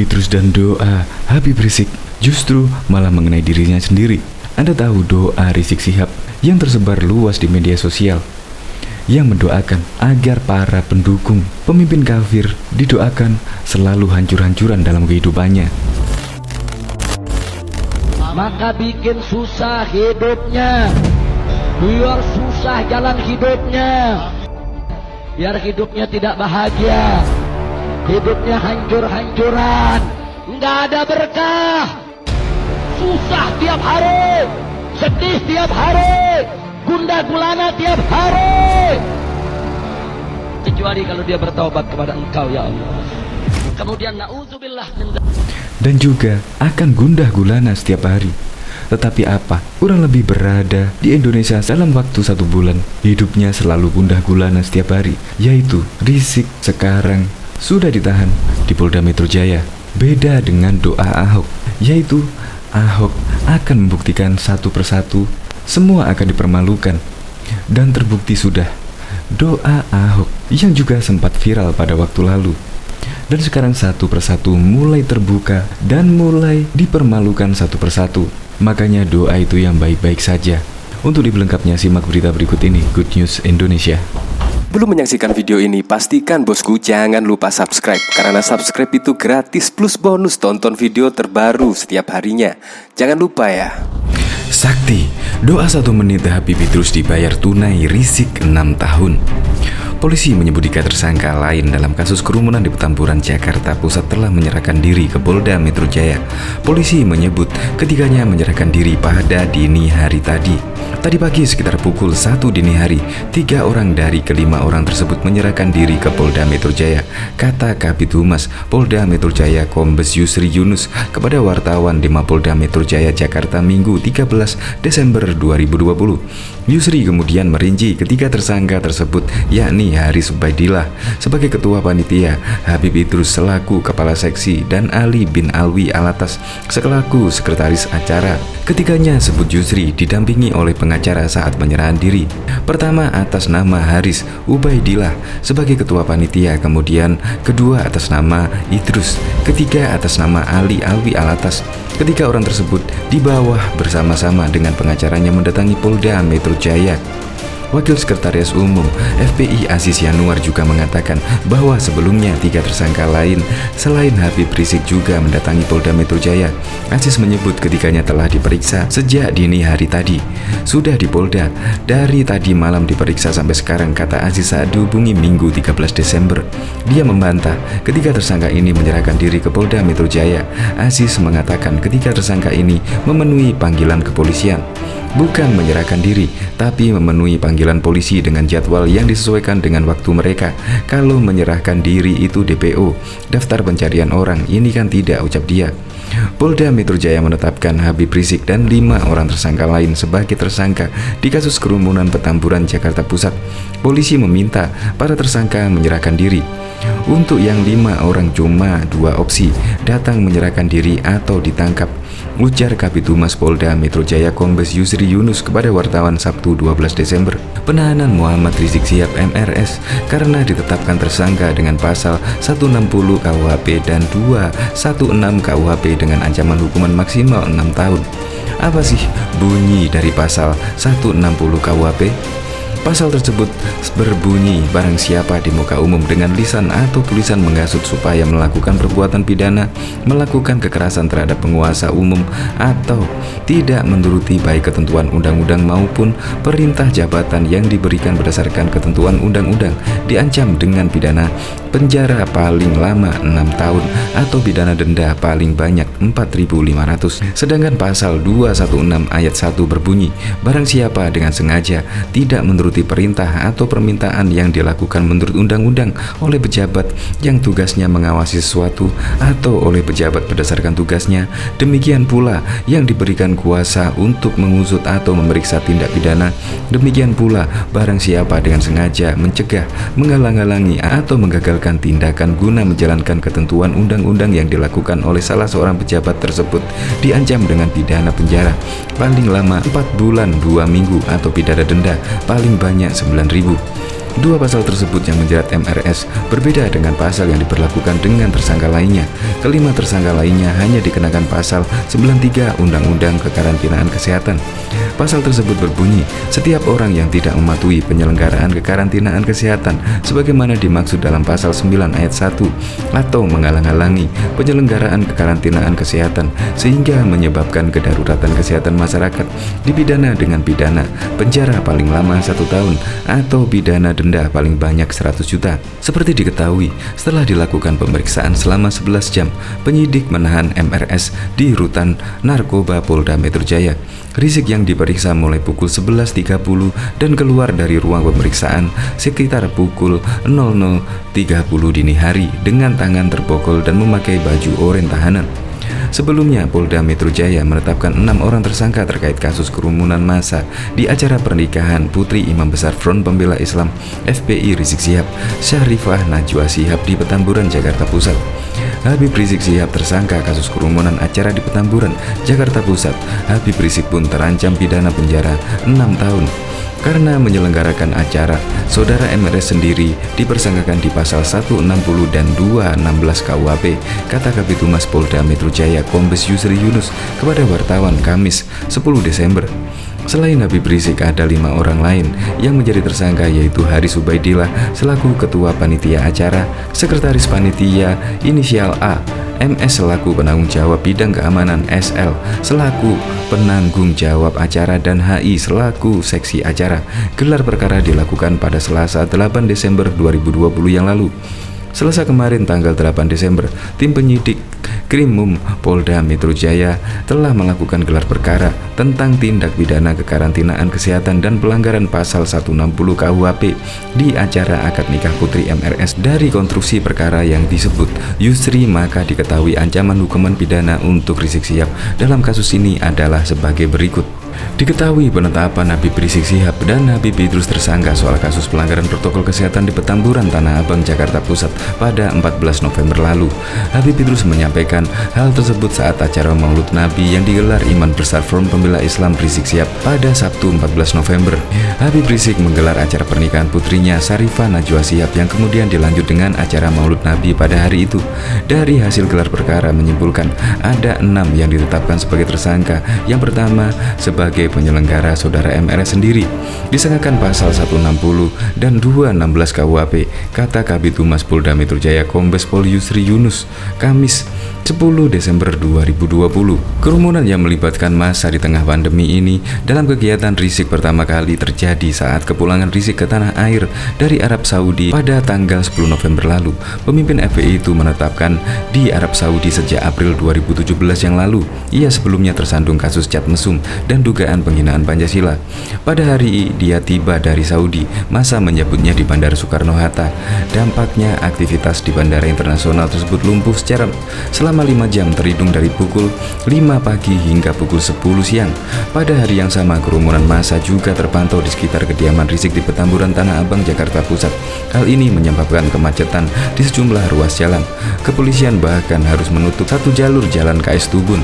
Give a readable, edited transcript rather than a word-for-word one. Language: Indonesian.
Petrus dan doa Habib Rizik justru malah mengenai dirinya sendiri. Anda tahu doa Rizik Syihab yang tersebar luas di media sosial, yang mendoakan agar para pendukung pemimpin kafir didoakan selalu hancur-hancuran dalam kehidupannya. Maka bikin susah hidupnya, biar susah jalan hidupnya, biar hidupnya tidak bahagia, hidupnya hancur-hancuran, nggak ada berkah, susah tiap hari, sedih tiap hari, gundah gulana tiap hari, kecuali kalau dia bertaubat kepada Engkau ya Allah. Kemudian na'udzubillah dan juga akan gundah gulana setiap hari. Tetapi apa? Kurang lebih berada di Indonesia dalam waktu 1 bulan, hidupnya selalu gundah gulana setiap hari, yaitu Rizik sekarang sudah ditahan di Polda Metro Jaya. Beda dengan doa Ahok, yaitu Ahok akan membuktikan satu persatu, semua akan dipermalukan. Dan terbukti sudah doa Ahok yang juga sempat viral pada waktu lalu. Dan sekarang satu persatu mulai terbuka dan mulai dipermalukan satu persatu. Makanya doa itu yang baik-baik saja. Untuk lebih lengkapnya simak berita berikut ini, Good News Indonesia. Belum menyaksikan video ini, pastikan bosku jangan lupa subscribe. Karena subscribe itu gratis plus bonus tonton video terbaru setiap harinya. Jangan lupa ya. Sakti, doa 1 menit Habib Petrus dibayar tunai Rizik 6 tahun. Polisi menyebut 3 tersangka lain dalam kasus kerumunan di Petamburan, Jakarta Pusat telah menyerahkan diri ke Polda Metro Jaya. Polisi menyebut ketiganya menyerahkan diri pada dini hari tadi. Tadi pagi sekitar pukul 1 dini hari, 3 orang dari ke-5 orang tersebut menyerahkan diri ke Polda Metro Jaya, kata Kabid Humas Polda Metro Jaya Kombes Yusri Yunus kepada wartawan di Mapolda Metro Jaya Jakarta Minggu 13 Desember 2020. Yusri kemudian merinci ketiga tersangka tersebut, yakni Haris Ubaidillah sebagai Ketua Panitia, Habib Petrus selaku Kepala Seksi, dan Ali bin Alwi Alatas selaku Sekretaris Acara. Ketiganya sebut Yusri didampingi oleh pengacara saat penyerahan diri. Pertama atas nama Haris Ubaidillah sebagai Ketua Panitia, kemudian kedua atas nama Idrus, ketiga atas nama Ali Alwi Alatas. Ketiga orang tersebut di bawah bersama-sama dengan pengacaranya mendatangi Polda Metro Jaya. Wakil Sekretaris Umum FPI Aziz Yanuar juga mengatakan bahwa sebelumnya 3 tersangka lain selain Habib Rizik juga mendatangi Polda Metro Jaya. Aziz menyebut ketiganya telah diperiksa sejak dini hari tadi. Sudah di Polda dari tadi malam diperiksa sampai sekarang, kata Aziz saat dihubungi Minggu 13 Desember. Dia membantah ketiga tersangka ini menyerahkan diri ke Polda Metro Jaya. Aziz mengatakan ketiga tersangka ini memenuhi panggilan kepolisian. Bukan menyerahkan diri, tapi memenuhi panggilan polisi dengan jadwal yang disesuaikan dengan waktu mereka. Kalau menyerahkan diri itu DPO, daftar pencarian orang, ini kan tidak, ucap dia. Polda Metro Jaya menetapkan Habib Rizik dan 5 orang tersangka lain sebagai tersangka di kasus kerumunan Petamburan, Jakarta Pusat. Polisi meminta para tersangka menyerahkan diri. Untuk yang 5 orang cuma 2 opsi, datang menyerahkan diri atau ditangkap, ujar Kabid Humas Polda Metro Jaya Kombes Yusri Yunus kepada wartawan Sabtu 12 Desember. Penahanan Muhammad Rizik Syihab MRS karena ditetapkan tersangka dengan pasal 160 KUHP dan 216 KUHP dengan ancaman hukuman maksimal 6 tahun. Apa sih bunyi dari pasal 160 KUHP? Pasal tersebut berbunyi, barang siapa di muka umum dengan lisan atau tulisan menghasut supaya melakukan perbuatan pidana, melakukan kekerasan terhadap penguasa umum, atau tidak menuruti baik ketentuan undang-undang maupun perintah jabatan yang diberikan berdasarkan ketentuan undang-undang, diancam dengan pidana penjara paling lama 6 tahun atau pidana denda paling banyak 4.500. Sedangkan pasal 216 ayat 1 berbunyi, barang siapa dengan sengaja tidak menuruti perintah atau permintaan yang dilakukan menurut undang-undang oleh pejabat yang tugasnya mengawasi sesuatu atau oleh pejabat berdasarkan tugasnya, demikian pula yang diberikan kuasa untuk mengusut atau memeriksa tindak pidana, demikian pula barang siapa dengan sengaja mencegah, menghalang-halangi atau menggagalkan tindakan guna menjalankan ketentuan undang-undang yang dilakukan oleh salah seorang pejabat tersebut, diancam dengan pidana penjara paling lama 4 bulan 2 minggu atau pidana denda paling banyak 9.000. Dua pasal tersebut yang menjerat MRS berbeda dengan pasal yang diberlakukan dengan tersangka lainnya. Kelima tersangka lainnya hanya dikenakan pasal 93 Undang-Undang Kekarantinaan Kesehatan. Pasal tersebut berbunyi, setiap orang yang tidak mematuhi penyelenggaraan kekarantinaan kesehatan sebagaimana dimaksud dalam pasal 9 ayat 1 atau menghalang-halangi penyelenggaraan kekarantinaan kesehatan sehingga menyebabkan kedaruratan kesehatan masyarakat dipidana dengan pidana penjara paling lama 1 tahun atau pidana denda paling banyak 100 juta. Seperti diketahui, setelah dilakukan pemeriksaan selama 11 jam, penyidik menahan MRS di Rutan Narkoba Polda Metro Jaya. Rizik yang diperiksa mulai pukul 11.30 dan keluar dari ruang pemeriksaan sekitar pukul 00.30 dini hari dengan tangan terpukul dan memakai baju oranye tahanan. Sebelumnya, Polda Metro Jaya menetapkan 6 orang tersangka terkait kasus kerumunan massa di acara pernikahan Putri Imam Besar Front Pembela Islam FPI Rizik Syihab Syarifah Najwa Shihab di Petamburan, Jakarta Pusat. Habib Rizik Syihab tersangka kasus kerumunan acara di Petamburan, Jakarta Pusat. Habib Rizik pun terancam pidana penjara 6 tahun. Karena menyelenggarakan acara, saudara MRS sendiri dipersangkakan di pasal 160 dan 216 KUHP, kata Kabid Humas Polda Metro Jaya Kombes Yusri Yunus kepada wartawan Kamis 10 Desember. Selain Habib Rizik, ada 5 orang lain yang menjadi tersangka, yaitu Haris Ubaidillah selaku Ketua Panitia Acara, Sekretaris Panitia inisial A, MS selaku penanggung jawab bidang keamanan, SL selaku penanggung jawab acara, dan HI selaku seksi acara. Gelar perkara dilakukan pada Selasa 8 Desember 2020 yang lalu. Selasa kemarin tanggal 8 Desember, tim penyidik Krimum Polda Metro Jaya telah melakukan gelar perkara tentang tindak pidana kekarantinaan kesehatan dan pelanggaran pasal 160 KUHP di acara akad nikah Putri MRS. Dari konstruksi perkara yang disebut Yusri, maka diketahui ancaman hukuman pidana untuk Rizik Syihab dalam kasus ini adalah sebagai berikut. Diketahui penetapan Habib Rizik Syihab dan Habib Idrus tersangka soal kasus pelanggaran protokol kesehatan di Petamburan, Tanah Abang, Jakarta Pusat pada 14 November lalu. Habib Idrus menyampaikan hal tersebut saat acara Maulud Nabi yang digelar Imam Besar Front Pembela Islam Rizik Syihab pada Sabtu 14 November. Habib Rizik menggelar acara pernikahan putrinya Syarifah Najwa Shihab yang kemudian dilanjut dengan acara Maulud Nabi pada hari itu. Dari hasil gelar perkara menyimpulkan ada 6 yang ditetapkan sebagai tersangka. Yang pertama, sebagai penyelenggara saudara MRS sendiri disangkakan pasal 160 dan 216 KUHP, kata Kabid Humas Polda Metro Jaya Kombes Pol Yusri Yunus Kamis 10 Desember 2020. Kerumunan yang melibatkan massa di tengah pandemi ini dalam kegiatan Rizik pertama kali terjadi saat kepulangan Rizik ke tanah air dari Arab Saudi pada tanggal 10 November lalu. Pemimpin FPI itu menetapkan di Arab Saudi sejak April 2017 yang lalu. Ia sebelumnya tersandung kasus cat mesum dan dugaan penghinaan Pancasila. Pada hari dia tiba dari Saudi, massa menyebutnya di Bandara Soekarno-Hatta. Dampaknya aktivitas di bandara internasional tersebut lumpuh selama 5 jam terhitung dari pukul 5 pagi hingga pukul 10 siang. Pada hari yang sama, kerumunan massa juga terpantau di sekitar kediaman Rizik di Petamburan, Tanah Abang, Jakarta Pusat. Hal ini menyebabkan kemacetan di sejumlah ruas jalan. Kepolisian bahkan harus menutup satu jalur jalan KS Tubun